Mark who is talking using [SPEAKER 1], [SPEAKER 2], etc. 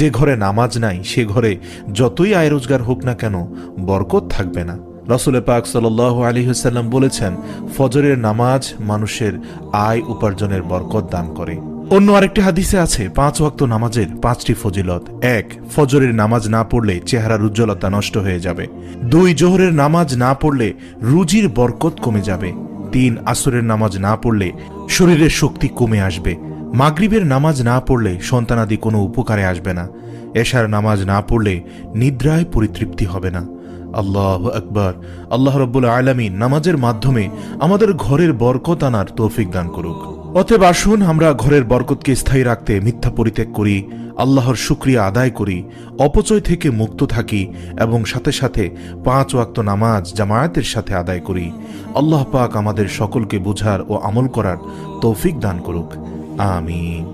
[SPEAKER 1] যে ঘরে নামাজ নাই সে ঘরে যতই আয় রোজগার হোক না কেন বরকত থাকবে না। রাসূল পাক সাল্লাল্লাহু আলাইহি ওয়াসাল্লাম বলেছেন, ফজরের নামাজ মানুষের আয় উপার্জনের বরকত দান করে। অন্য আরেকটি হাদিসে আছে 5 ওয়াক্ত নামাজের 5টি ফজিলত। 1, ফজরের নামাজ না পড়লে চেহারার উজ্জ্বলতা নষ্ট হয়ে যাবে। 2, জোহরের নামাজ না পড়লে রুজির বরকত কমে যাবে। 3, আসরের নামাজ না পড়লে শরীরের শক্তি কমে আসবে। মাগরিবের নামাজ না পড়লে সন্তানাদি কোনো উপকারে আসবে না। এশার নামাজ না পড়লে নিদ্রায় পরিতৃপ্তি হবে না। আল্লাহু আকবার। আল্লাহ রাব্বুল আলামিন নামাজের মাধ্যমে আমাদের ঘরের বরকত আনার তৌফিক দান করুক। অতএব আসুন আমরা ঘরের বরকতকে স্থায়ী রাখতে মিথ্যা পরিত্যাগ করি, আল্লাহর শুকরিয়া আদায় করি, অপচয় থেকে মুক্ত থাকি এবং সাথে সাথে 5 ওয়াক্ত নামাজ জামায়াতের সাথে আদায় করি। আল্লাহ পাক আমাদের সকলকে বুঝার ও আমল করার তৌফিক দান করুক। আমিন।